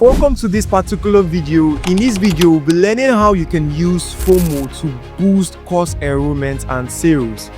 Welcome to this particular video. In this video, we'll be learning how you can use FOMO to boost course enrollment and sales.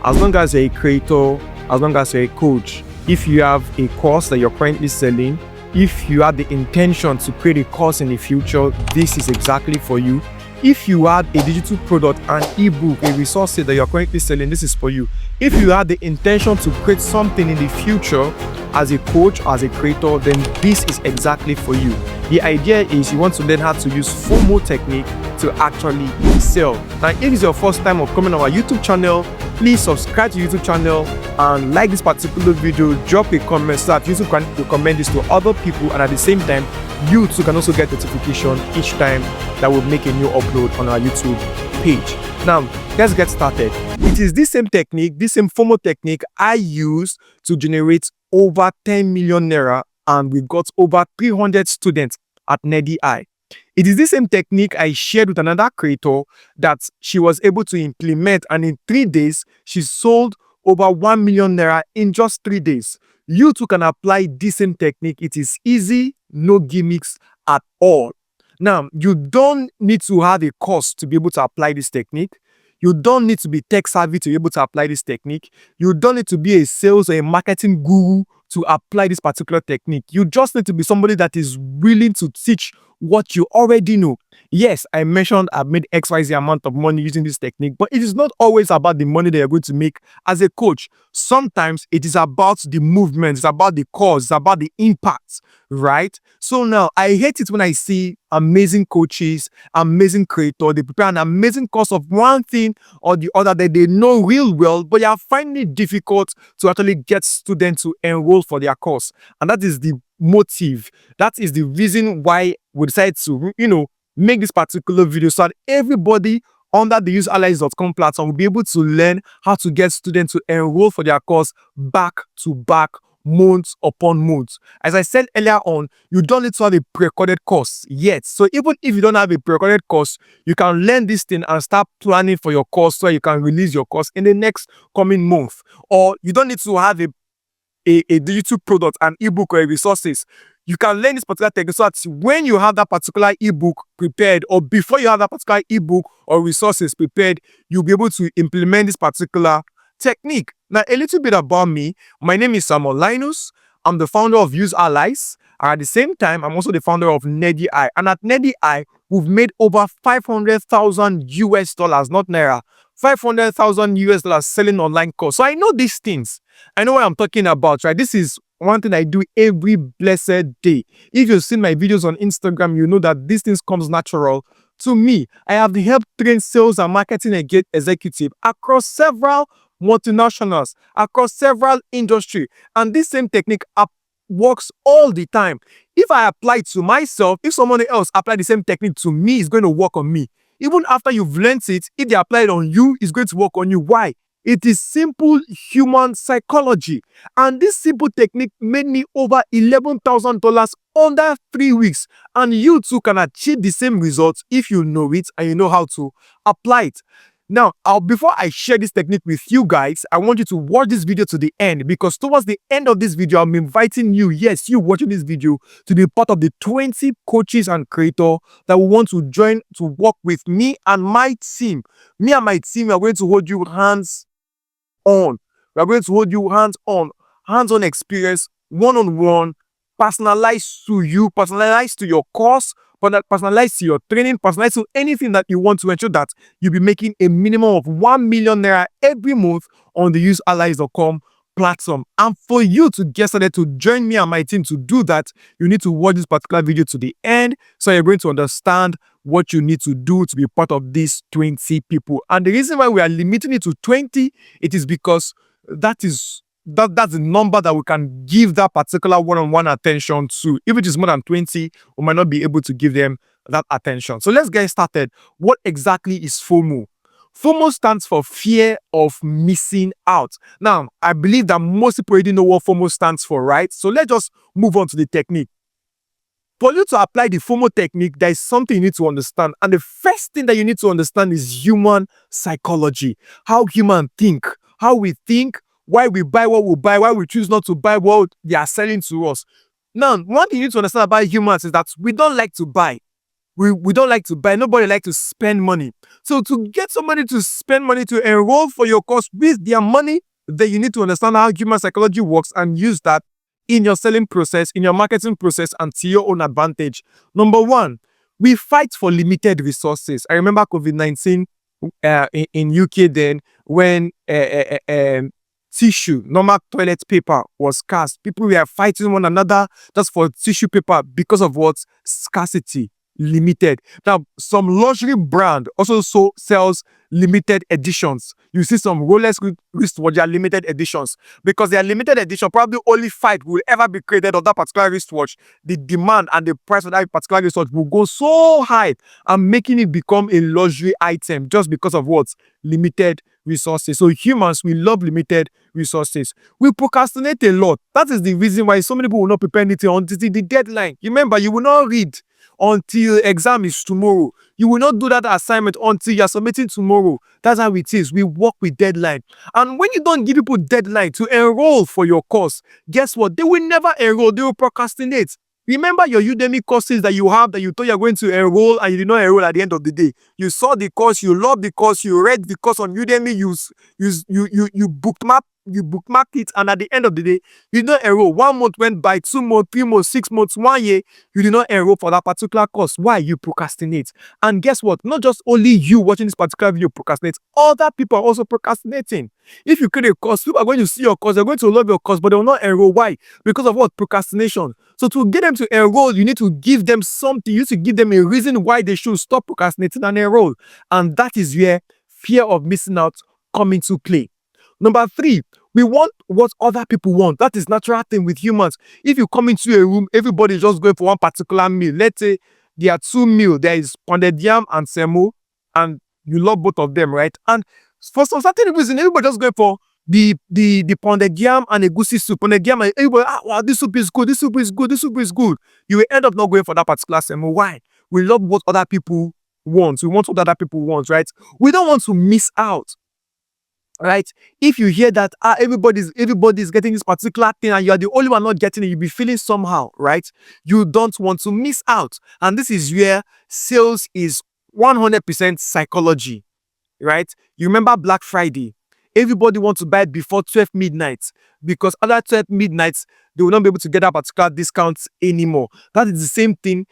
As long as you're a creator, as long as you're a coach, if you have a course that you're currently selling, if you have the intention to create a course in the future, this is exactly for you. If you have a digital product, an ebook, a resource that you're currently selling, this is for you. If you have the intention to create something in the future as a coach, as a creator, then this is exactly for you. The idea is you want to learn how to use FOMO technique to actually sell. Now, if it's your first time of coming on our YouTube channel, please subscribe to YouTube channel and like this particular video. Drop a comment so that YouTube can recommend this to other people, and at the same time, you too can also get notification each time that we make a new upload on our YouTube page. Now, let's get started. It is this same technique, this same FOMO technique I use to generate over 10 million naira, and we got over 300 students at NEDI. It is this same technique I shared with another creator that she was able to implement, and in 3 days, she sold over 1 million naira in just 3 days. You too can apply this same technique. It is easy, no gimmicks at all. Now, you don't need to have a course to be able to apply this technique. You don't need to be tech savvy to be able to apply this technique. You don't need to be a sales or a marketing guru to apply this particular technique. You just need to be somebody that is willing to teach what you already know. Yes, I mentioned I've made XYZ amount of money using this technique, but it is not always about the money that you're going to make as a coach. Sometimes it is about the movement, it's about the cause, it's about the impact, right? So now, I hate it when I see amazing coaches, amazing creators, they prepare an amazing course of one thing or the other that they know real well, but they are finding it difficult to actually get students to enroll for their course. And that is the motive. That is the reason why we decided to, make this particular video so that everybody under the useallies.com platform will be able to learn how to get students to enroll for their course back to back, months upon months. As I said earlier on, you don't need to have a pre-recorded course yet. So even if you don't have a pre-recorded course, you can learn this thing and start planning for your course so you can release your course in the next coming month. Or you don't need to have a digital product, an ebook, or a resources. You can learn this particular technique so that when you have that particular ebook prepared, or before you have that particular ebook or resources prepared, you'll be able to implement this particular technique. Now, a little bit about me. My name is Samuel Linus. I'm the founder of Use Allies. And at the same time, I'm also the founder of NEDI. And at NEDI, we've made over 500,000 US dollars, not naira, 500,000 US dollars selling online course. So I know these things. I know what I'm talking about, right? This is one thing I do every blessed day. If you've seen my videos on Instagram, you know that these things comes natural to me. I have helped train sales and marketing executive across several multinationals, across several industries. And this same technique works all the time. If I apply it to myself, if someone else apply the same technique to me, it's going to work on me. Even after you've learned it, if they apply it on you, it's going to work on you. Why? It is simple human psychology. And this simple technique made me over $11,000 under 3 weeks. And you too can achieve the same results if you know it and you know how to apply it. Now, before I share this technique with you guys, I want you to watch this video to the end, because towards the end of this video, I'm inviting you, yes, you watching this video, to be part of the 20 coaches and creators that will want to join to work with me and my team. Me and my team are going to hold you hands on. We are going to hold you hands-on experience, one-on-one, personalized to you, personalized to your course, personalized to your training, personalized to anything that you want to ensure that you'll be making a minimum of 1 million naira every month on the useallies.com platform. And for you to get started, to join me and my team to do that, you need to watch this particular video to the end, so you're going to understand what you need to do to be part of these 20 people. And the reason why we are limiting it to 20, it is because that's the number that we can give that particular one-on-one attention to. If it is more than 20, we might not be able to give them that attention. So let's get started. What exactly is FOMO? FOMO stands for fear of missing out. Now, I believe that most people already know what FOMO stands for, right? So let's just move on to the technique. For you to apply the FOMO technique, there is something you need to understand. And the first thing that you need to understand is human psychology. How humans think, how we think, why we buy what we buy, why we choose not to buy what they are selling to us. Now, one thing you need to understand about humans is that we don't like to buy. We don't like to buy. Nobody like to spend money. So to get somebody to spend money to enroll for your course with their money, then you need to understand how human psychology works and use that in your selling process, in your marketing process, and to your own advantage. Number one, we fight for limited resources. I remember COVID-19 in UK then, when tissue, normal toilet paper was scarce. People were fighting one another just for tissue paper because of what? Scarcity. Limited. Now, some luxury brand also sells limited editions. You see some Rolex wristwatch, they are limited editions. Because they are limited edition, probably only 5 will ever be created of that particular wristwatch. The demand and the price of that particular wristwatch will go so high and making it become a luxury item just because of what? Limited resources. So humans, we love limited resources. We procrastinate a lot. That is the reason why so many people will not prepare anything until the deadline. Remember, you will not read until exam is tomorrow. You will not do that assignment until you are submitting tomorrow. That's how it is. We work with deadline. And when you don't give people deadline to enroll for your course, guess what? They will never enroll. They will procrastinate. Remember your Udemy courses that you have that you thought you are going to enroll and you did not enroll at the end of the day. You saw the course, you loved the course, you read the course on Udemy, you bookmark it, and at the end of the day, you did not enroll. 1 month went by, 2 months, 3 months, 6 months, 1 year, you did not enroll for that particular course. Why? You procrastinate. And guess what? Not just only you watching this particular video procrastinate, other people are also procrastinating. If you create a course, people are going to see your course, they're going to love your course, but they will not enroll. Why? Because of what? Procrastination. So to get them to enroll, you need to give them something. You need to give them a reason why they should stop procrastinating and enroll. And that is where fear of missing out come into play. Number 3, we want what other people want. That is natural thing with humans. If you come into a room, everybody is just going for one particular meal. Let's say there are 2 meals. There is pounded yam and semo, and you love both of them, right? And for some certain reason, everybody just going for the pounded yam and egusi soup. Pounded yam, and everybody, wow, this soup is good, this soup is good, this soup is good. You will end up not going for that particular semo. Why? We love what other people want. We want what other people want, right? We don't want to miss out. Right? If you hear that everybody's getting this particular thing and you are the only one not getting it, you'll be feeling somehow, right? You don't want to miss out. And this is where sales is 100% psychology, right? You remember Black Friday? Everybody wants to buy it before 12 midnight because other 12 midnight, they will not be able to get that particular discount anymore. That is the same thing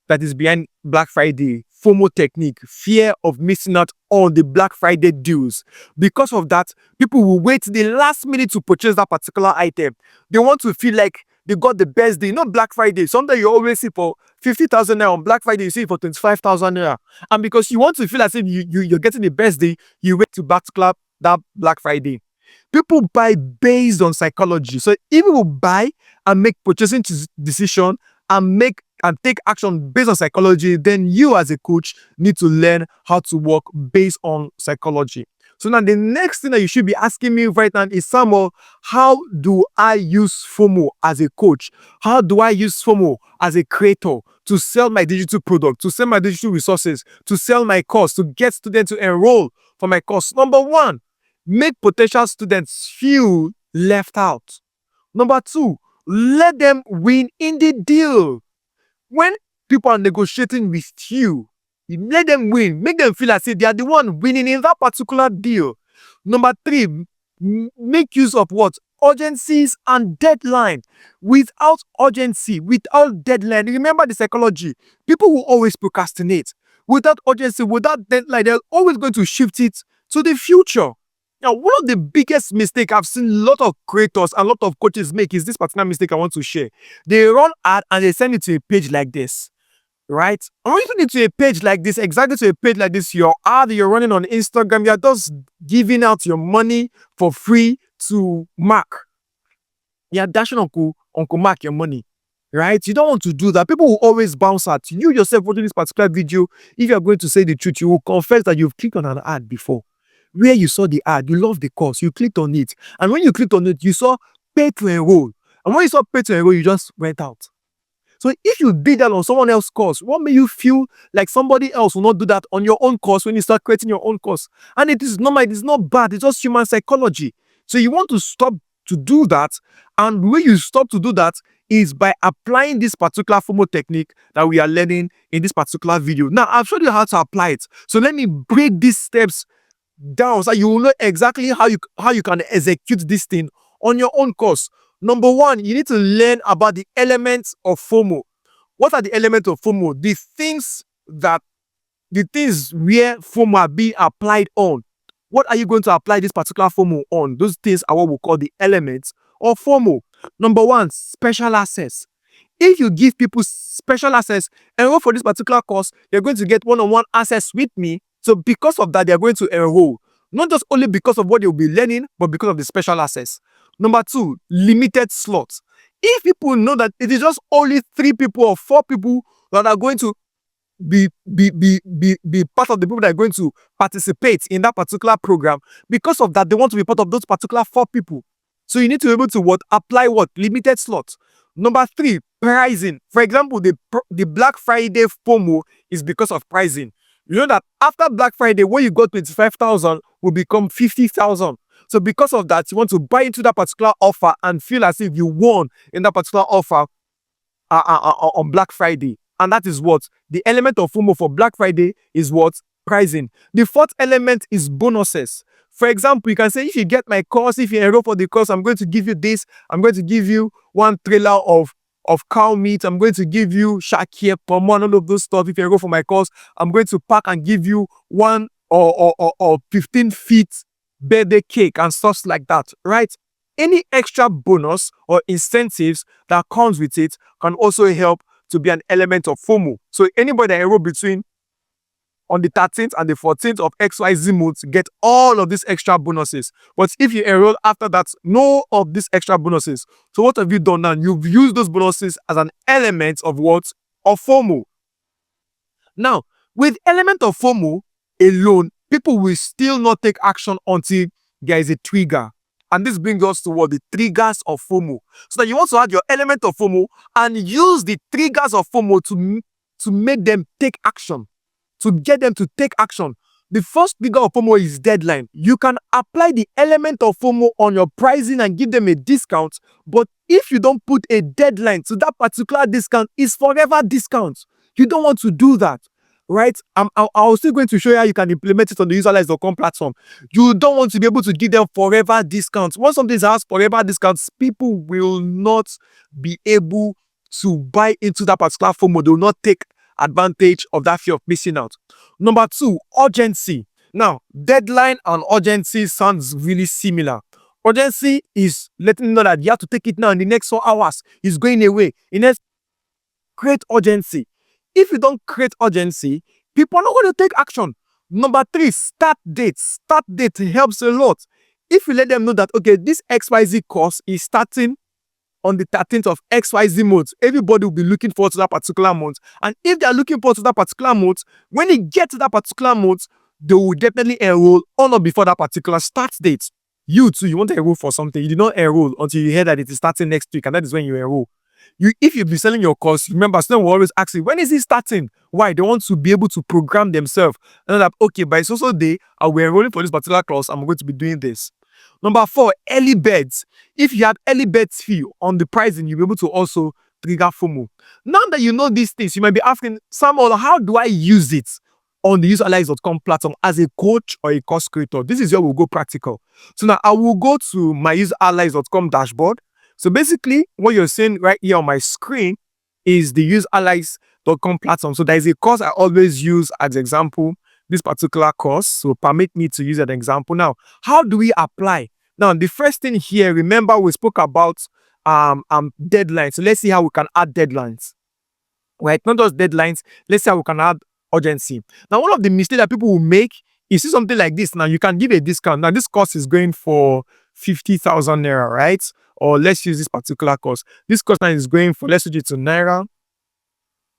that is behind Black Friday. FOMO technique, fear of missing out on the Black Friday deals. Because of that, people will wait the last minute to purchase that particular item. They want to feel like they got the best day. Not Black Friday. Sometimes you always see for 50,000 naira. On Black Friday, you see it for 25,000 naira. And because you want to feel as if you're getting the best day, you wait to back club that Black Friday. People buy based on psychology. So if people buy and make purchasing decision and take action based on psychology, then you as a coach need to learn how to work based on psychology. So now the next thing that you should be asking me right now is, Samuel, how do I use FOMO as a coach? How do I use FOMO as a creator to sell my digital product, to sell my digital resources, to sell my course, to get students to enroll for my course? Number 1, make potential students feel left out. Number 2, let them win in the deal. When people are negotiating with you, let them win. Make them feel as if they are the one winning in that particular deal. Number 3, make use of what? Urgencies and deadline. Without urgency, without deadline, remember the psychology. People will always procrastinate. Without urgency, without deadline, they're always going to shift it to the future. Now, one of the biggest mistakes I've seen a lot of creators and a lot of coaches make is this particular mistake I want to share. They run ad and they send it to a page like this, right? And when you send it to a page like this, exactly to a page like this, your ad you're running on Instagram, you're just giving out your money for free to Mark. You're dashing Uncle Mark your money, right? You don't want to do that. People will always bounce at you. You yourself watching this particular video, if you're going to say the truth, you will confess that you've clicked on an ad before. Where you saw the ad, you love the course, you clicked on it. And when you clicked on it, you saw pay to enroll. And when you saw pay to enroll, you just went out. So if you did that on someone else's course, what made you feel like somebody else will not do that on your own course when you start creating your own course? And it is normal, it is not bad, it's just human psychology. So you want to stop to do that. And when you stop to do that, is by applying this particular FOMO technique that we are learning in this particular video. Now, I've showed you how to apply it. So let me break these steps down so you will know exactly how you can execute this thing on your own course. Number one, you need to learn about the elements of FOMO. What are the elements of FOMO? The things where FOMO are being applied on. What are you going to apply this particular FOMO on? Those things are what we call the elements of FOMO. Number one, special access. If you give people special access, enroll for this particular course, you're going to get one-on-one access with me. So because of that, they're going to enroll. Not just only because of what they'll be learning, but because of the special access. Number two, limited slots. If people know that it is just only 3 people or 4 people that are going to be part of the people that are going to participate in that particular program, because of that, they want to be part of those particular 4 people. So you need to be able to apply limited slots. Number 3, pricing. For example, the Black Friday FOMO is because of pricing. You know that after Black Friday, when you got 25,000 will become 50,000. So because of that, you want to buy into that particular offer and feel as if you won in that particular offer on Black Friday. And that is what the element of FOMO for Black Friday is pricing. The fourth element is bonuses. For example, you can say, if you get my course, if you enroll for the course, I'm going to give you this. I'm going to give you 1 trailer of cow meat. I'm going to give you shake, pomon, all of those stuff. If you enroll for my course, I'm going to pack and give you 1 or 15 feet birthday cake and stuff like that, right? Any extra bonus or incentives that comes with it can also help to be an element of FOMO. So anybody that enroll between on the 13th and the 14th of XYZ months get all of these extra bonuses. But if you enroll after that, no of these extra bonuses. So what have you done now? You've used those bonuses as an element of Of FOMO. Now, with element of FOMO alone, people will still not take action until there is a trigger. And this brings us to the triggers of FOMO. So that you want to add your element of FOMO and use the triggers of FOMO to make them take action, to get them to take action. The first trigger of FOMO is deadline. You can apply the element of FOMO on your pricing and give them a discount, but if you don't put a deadline to that particular discount, it's forever discount. You don't want to do that, right? I'm still going to show you how you can implement it on the useallies.com platform. You don't want to be able to give them forever discounts. Once something has forever discounts, people will not be able to buy into that particular FOMO. They will not take advantage of that fear of missing out. Number 2, urgency. Now, deadline and urgency sounds really similar. Urgency is letting you know that you have to take it now in the next 4 hours. It's going away. Create urgency. If you don't create urgency, people are not going to take action. Number 3, start date. Start date helps a lot. If you let them know that, okay, this XYZ course is starting on the 13th of XYZ month, everybody will be looking forward to that particular month. And if they are looking forward to that particular month, when they get to that particular month, they will definitely enroll on or before that particular start date. You too, you want to enroll for something. You did not enroll until you hear that it is starting next week, and that is when you enroll. If you've been selling your course, remember, students will always ask you, when is it starting? Why? They want to be able to program themselves. And that, okay, by so day, I will enrolling for this particular course, I'm going to be doing this. Number 4, early birds. If you have early birds fee on the pricing, you'll be able to also trigger FOMO. Now that you know these things, you might be asking, Samuel, how do I use it on the useallies.com platform as a coach or a course creator? This is where we'll go practical. So now I will go to my useallies.com dashboard. So basically, what you're seeing right here on my screen is the useallies.com platform. So there is a course I always use as example. This particular course, so permit me to use an example. Now, how do we apply? Now, the first thing here, remember we spoke about deadlines. So let's see how we can add deadlines. Right? Not just deadlines, let's see how we can add urgency. Now, one of the mistakes that people will make is see something like this. Now, you can give a discount. Now, this course is going for 50,000 naira, right? Or let's use this particular course. This course now is going for, let's switch it to naira.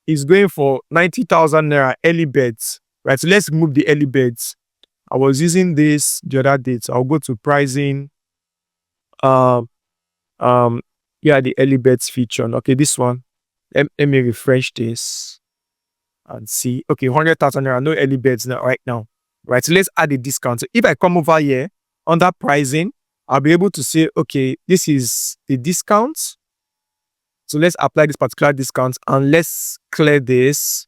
It's going for 90,000 naira early birds. Right, so let's remove the early birds. I was using this the other day, so I'll go to pricing. The early birds feature. Okay, this one. Let me refresh this and see. Okay, 100,000 naira, no early birds now, right now. Right, so let's add a discount. So if I come over here under pricing, I'll be able to say, okay, this is the discount. So let's apply this particular discount and let's clear this.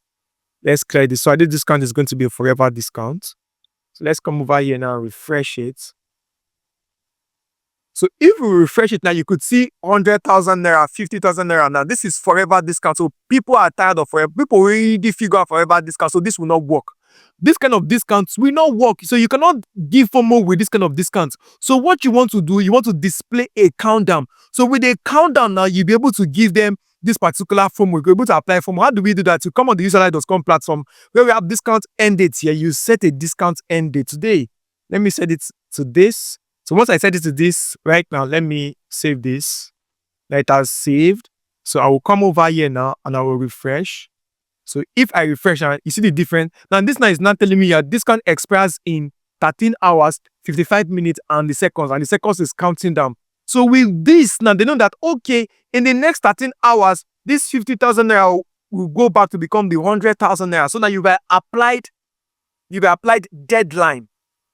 Let's clear this. So this discount is going to be a forever discount. So let's come over here now and refresh it. So if we refresh it now, you could see 100,000 naira, 50,000 naira. Now this is forever discount. So people are tired of forever. People already figure out forever discount. So this will not work. This kind of discounts will not work. So you cannot give FOMO with this kind of discounts. So what you want to do, you want to display a countdown. So with a countdown now, you'll be able to give them this particular FOMO. You're able to apply FOMO. How do we do that? You come on the useallies.com platform where we have discount end dates here. You set a discount end date today. Let me set it to this. So once I set it to this right now, let me save this. It has saved. So I will come over here now and I will refresh. So if I refresh, you see the difference. Now this now is not telling me your discount expires in 13 hours, 55 minutes and the seconds is counting down. So with this, now they know that, okay, in the next 13 hours, this 50,000 naira will go back to become the 100,000 naira. So now you've applied deadline.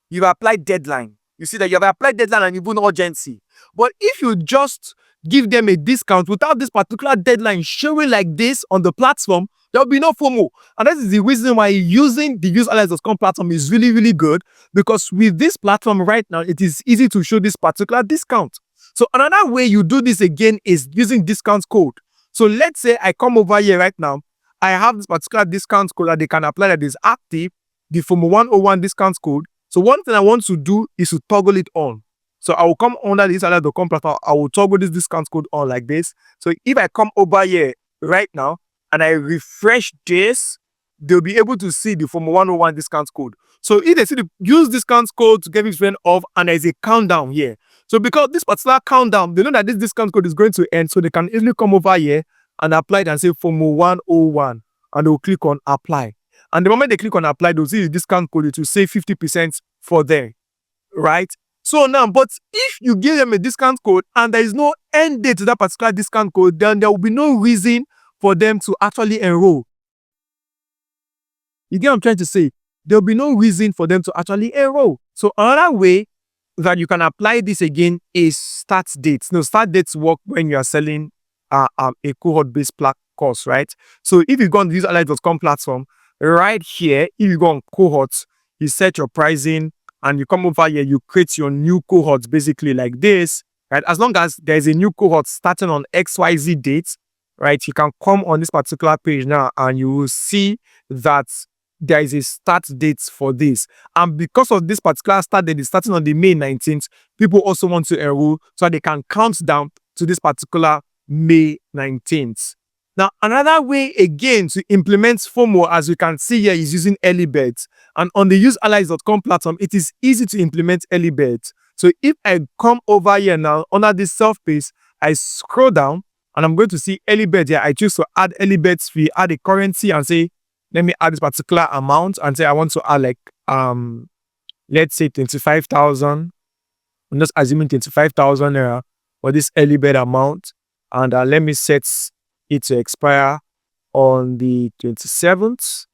You've applied deadline. You see that you have applied deadline and even urgency. But if you just give them a discount without this particular deadline showing like this on the platform, there will be no FOMO. And that is the reason why using the useallies.com platform is really, really good, because with this platform right now, it is easy to show this particular discount. So another way you do this again is using discount code. So let's say I come over here right now. I have this particular discount code that they can apply that is active, the FOMO 101 discount code. So one thing I want to do is to toggle it on. So I will come under the useallies.com platform. I will toggle this discount code on like this. So if I come over here right now and I refresh this, they'll be able to see the FOMO 101 discount code. So if they see the use discount code to get this friend off, and there's a countdown here. So because this particular countdown, they know that this discount code is going to end, so they can easily come over here and apply it and say FOMO 101, and they'll click on apply. And the moment they click on apply, they'll see the discount code. It will say 50% for them, right? So now, but if you give them a discount code and there is no end date to that particular discount code, then there will be no reason for them to actually enroll. You get what I'm trying to say? There will be no reason for them to actually enroll. So another way that you can apply this again is start dates. No, start dates work when you are selling a cohort-based course, right? So if you go on the useallies.com platform, right here, if you go on cohorts, you set your pricing and you come over here, you create your new cohorts basically like this, right? As long as there's a new cohort starting on XYZ dates, right? You can come on this particular page now and you will see that there is a start date for this. And because of this particular start date is starting on the May 19th, people also want to enroll so they can count down to this particular May 19th. Now, another way again to implement FOMO, as you can see here, is using early birds. And on the useallies.com platform, it is easy to implement early birds. So if I come over here now, under this self-page, I scroll down and I'm going to see early birds here. I choose to add early birds fee, add a currency and say, let me add this particular amount and say I want to add like, let's say 25,000. I'm just assuming 25,000 naira for this early bird amount. And let me set it to expire on the 27th.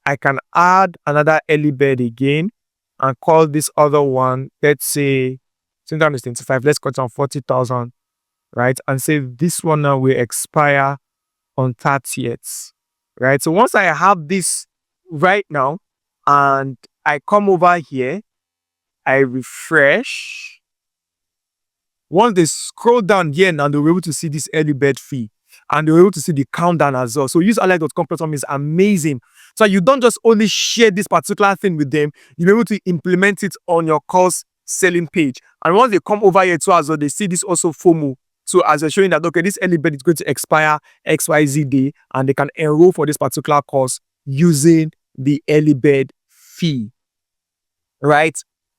I can add another early bird again and call this other one, let's say, sometimes it's 25, let's cut on 40,000, right? And say this one now will expire on 30th, right? So once I have this right now and I come over here, I refresh. Once they scroll down here now, they'll be able to see this early bird fee. And they're able to see the countdown as well. So useallies.com platform is amazing. So you don't just only share this particular thing with them, you're able to implement it on your course selling page. And once they come over here too as well, they see this also FOMO. So as they're showing that, okay, this early bird is going to expire XYZ day, and they can enroll for this particular course using the early bird fee, right?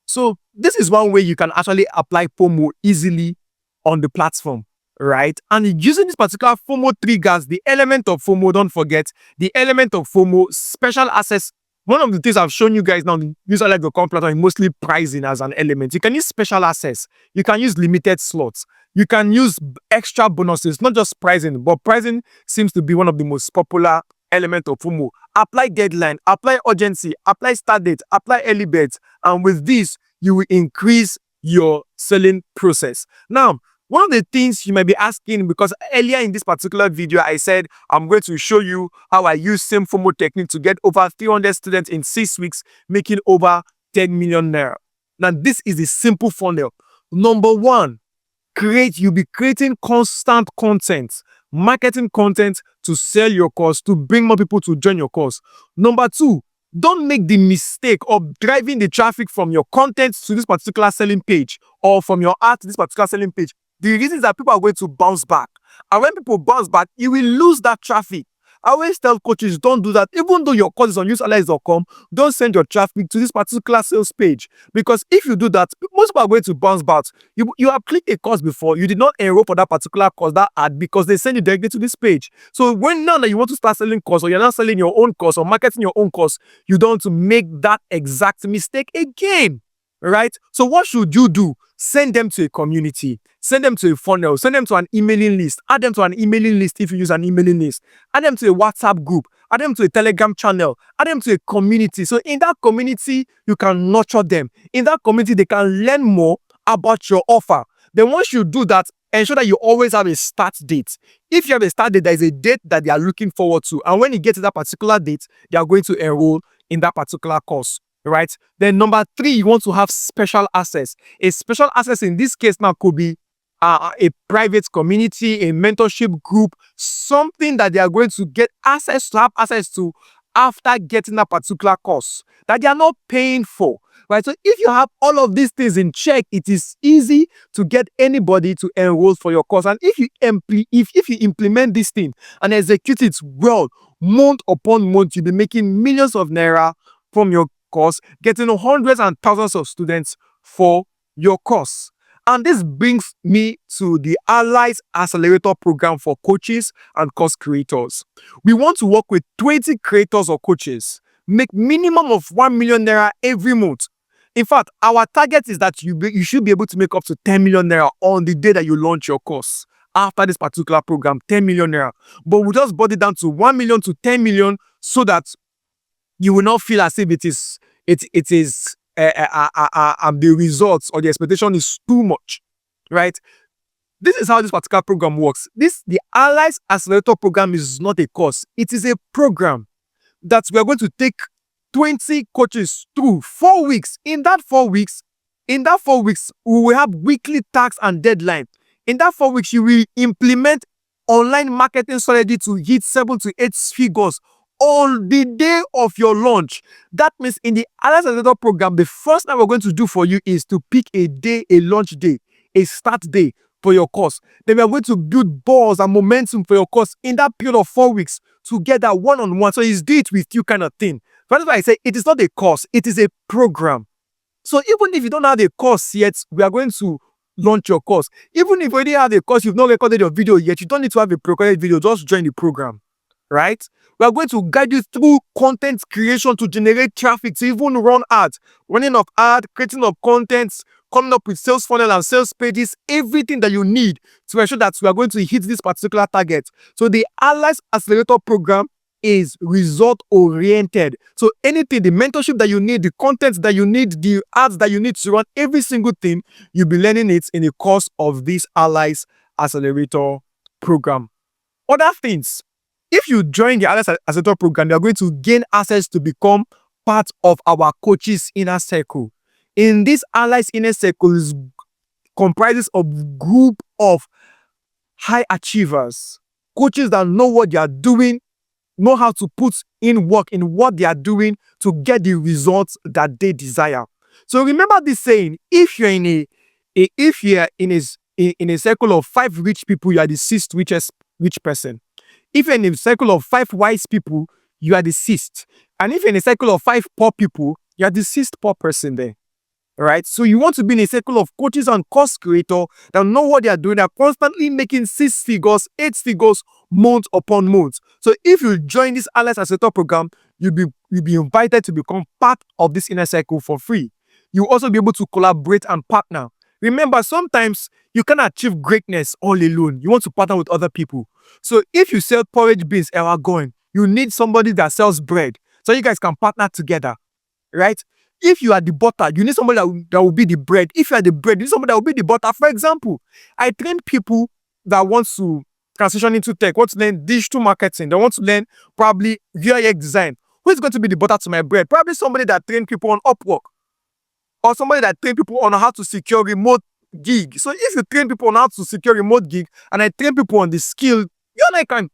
So this is one way you can actually apply FOMO easily on the platform, right? And using this particular FOMO triggers the element of FOMO. Don't forget the element of FOMO, special access. One of the things I've shown you guys now, useallies.com platform, mostly pricing as an element. You can use special access. You can use limited slots. You can use extra bonuses, not just pricing, but pricing seems to be one of the most popular elements of FOMO. Apply deadline, apply urgency, apply start date, apply early birds. And with this, you will increase your selling process. Now, One of the things you might be asking, because earlier in this particular video, I said I'm going to show you how I use same FOMO technique to get over 300 students in 6 weeks, making over 10 million naira. Now, this is a simple funnel. Number one, you'll be creating constant content, marketing content to sell your course, to bring more people to join your course. Number two, don't make the mistake of driving the traffic from your content to this particular selling page or from your art to this particular selling page. The reason is that people are going to bounce back. And when people bounce back, you will lose that traffic. I always tell coaches, don't do that. Even though your course is on useallies.com, don't send your traffic to this particular sales page. Because if you do that, most people are going to bounce back. You have clicked a course before, you did not enroll for that particular course, that ad, because they send you directly to this page. So when now that you want to start selling course, or you're not selling your own course or marketing your own course, you don't want to make that exact mistake again. Right? So what should you do? Send them to a community, send them to a funnel, send them to an emailing list, add them to an emailing list if you use an emailing list, add them to a WhatsApp group, add them to a Telegram channel, add them to a community. So in that community, you can nurture them. In that community, they can learn more about your offer. Then once you do that, ensure that you always have a start date. If you have a start date, there is a date that they are looking forward to. And when you get to that particular date, they are going to enroll in that particular course. Right? Then number three, you want to have special access. A special access in this case now could be a private community, a mentorship group, something that they are going to get access to, have access to after getting a particular course that they are not paying for. Right? So if you have all of these things in check, it is easy to get anybody to enroll for your course. And if you implement this thing and execute it well, month upon month, you'll be making millions of naira from your course, getting hundreds and thousands of students for your course. And this brings me to the Allies Accelerator program for coaches and course creators. We want to work with 20 creators or coaches, make minimum of 1 million naira every month. In fact, our target is that you should be able to make up to 10 million naira on the day that you launch your course. After this particular program, 10 million naira. But we'll just brought it down to 1 million to 10 million so that you will not feel as if the results or the expectation is too much, right? This is how this particular program works. The Allies Accelerator program is not a course. It is a program that we are going to take 20 coaches through 4 weeks. In that 4 weeks, we will have weekly tasks and deadline. In that 4 weeks, you will implement online marketing strategy to hit 7 to 8 figures on the day of your launch. That means in the Allies Accelerator program, the first thing we're going to do for you is to pick a day, a launch day, a start day for your course. Then we are going to build buzz and momentum for your course in that period of 4 weeks together, one-on-one. So it's do it with you kind of thing. That's why I say it is not a course, it is a program. So even if you don't have a course yet, we are going to launch your course. Even if you already have a course, you've not recorded your video yet, you don't need to have a pre-recorded video, just join the program. Right? We are going to guide you through content creation to generate traffic, to even run ads, running of ads, creating of contents, coming up with sales funnel and sales pages, everything that you need to ensure that we are going to hit this particular target. So the Allies Accelerator program is result oriented. So anything, the mentorship that you need, the content that you need, the ads that you need to run, every single thing, you'll be learning it in the course of this Allies Accelerator program. Other things. If you join the Allies Accelerator program, you are going to gain access to become part of our coaches' inner circle. In this Allies inner circle comprises of group of high achievers, coaches that know what they are doing, know how to put in work in what they are doing to get the results that they desire. So remember this saying: if you're in a circle of 5 rich people, you are the 6th richest rich person. If you're in a circle of 5 wise people, you are the 6th. And if you're in a circle of 5 poor people, you are the 6th poor person there. Right? So you want to be in a circle of coaches and course creators that know what they are doing. They're constantly making 6 figures, 8 figures, month upon month. So if you join this Allies Accelerator program, you'll be invited to become part of this inner circle for free. You'll also be able to collaborate and partner. Remember, sometimes you can't achieve greatness all alone. You want to partner with other people. So if you sell porridge beans and are going, you need somebody that sells bread. So you guys can partner together, right? If you are the butter, you need somebody that will be the bread. If you are the bread, you need somebody that will be the butter. For example, I train people that want to transition into tech, want to learn digital marketing, they want to learn probably UI design. Who is going to be the butter to my bread? Probably somebody that train people on Upwork, or somebody that train people on how to secure remote gig. So if you train people on how to secure remote gig, and I train people on the skill,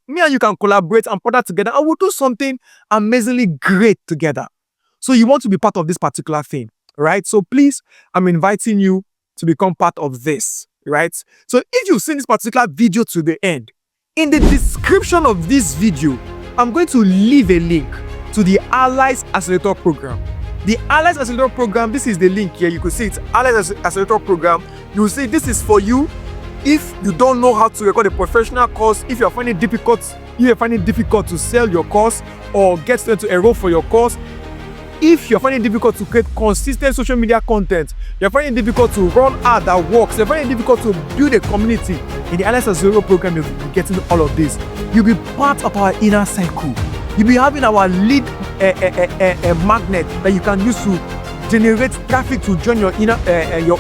me and you can collaborate and put that together, and we'll do something amazingly great together. So you want to be part of this particular thing, right? So please, I'm inviting you to become part of this, right? So if you've seen this particular video to the end, in the description of this video, I'm going to leave a link to the Allies Accelerator Program. The Allies Accelerator Program, this is the link here. You can see it's Allies Accelerator Program. You see this is for you if you don't know how to record a professional course, if you're finding it difficult to sell your course or get students to enroll for your course, if you're finding it difficult to create consistent social media content, you're finding it difficult to run ad that works, you're finding it difficult to build a community, in the Allies Accelerator Program, you'll be getting all of this. You'll be part of our inner circle. You'll be having our lead magnet that you can use to generate traffic to join your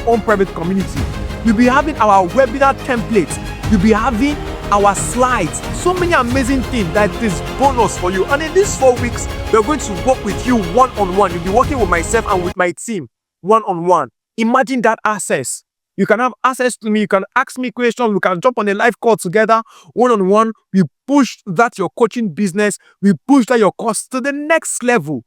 own private community. You'll be having our webinar templates. You'll be having our slides. So many amazing things that is bonus for you. And in these 4 weeks, we're going to work with you one-on-one. You'll be working with myself and with my team one-on-one. Imagine that access. You can have access to me. You can ask me questions. We can jump on a live call together one-on-one. We push that your coaching business. We push that your course to the next level.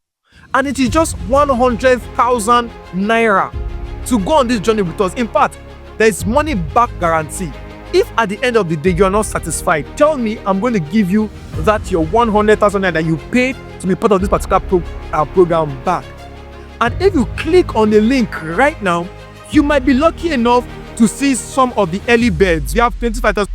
And it is just 100,000 naira to go on this journey with us. In fact, there is money back guarantee. If at the end of the day you are not satisfied, tell me, I'm going to give you that your 100,000 naira that you paid to be part of this particular program back. And if you click on the link right now, you might be lucky enough to see some of the early birds. We have 20,500.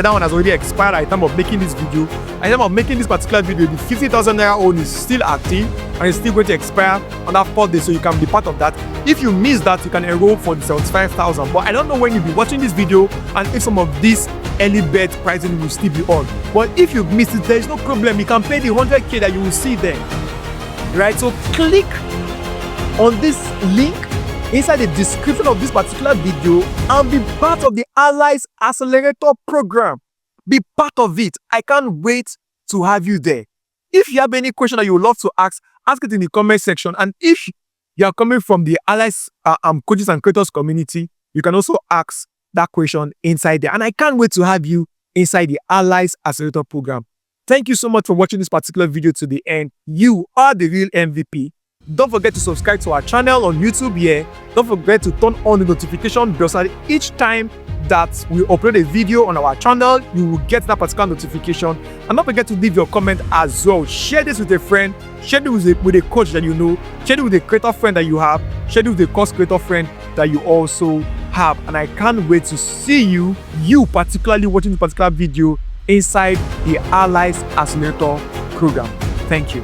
That one has already expired at the time of making this video. At the time of making this particular video, the 50,000 naira own is still active and it's still going to expire on that 4th day, so you can be part of that. If you miss that, you can enroll for the 75,000. But I don't know when you'll be watching this video and if some of these early bird pricing will still be on. But if you miss it, there is no problem. You can pay the 100k that you will see there. Right? So click on this link inside the description of this particular video and be part of the Allies Accelerator Program. Be part of it. I can't wait to have you there. If you have any question that you would love to ask it in the comment section. And if you are coming from the Allies Coaches and Creators community, you can also ask that question inside there. And I can't wait to have you inside the Allies Accelerator Program. Thank you so much for watching this particular video to the end. You are the real MVP. Don't forget to subscribe to our channel on YouTube here. Don't forget to turn on the notification bell so that each time that we upload a video on our channel, you will get that particular notification. And don't forget to leave your comment as well. Share this with a friend. Share it with a coach that you know. Share it with a creator friend that you have. Share it with a course creator friend that you also have. And I can't wait to see you particularly watching this particular video inside the Allies Accelerator Program. Thank you.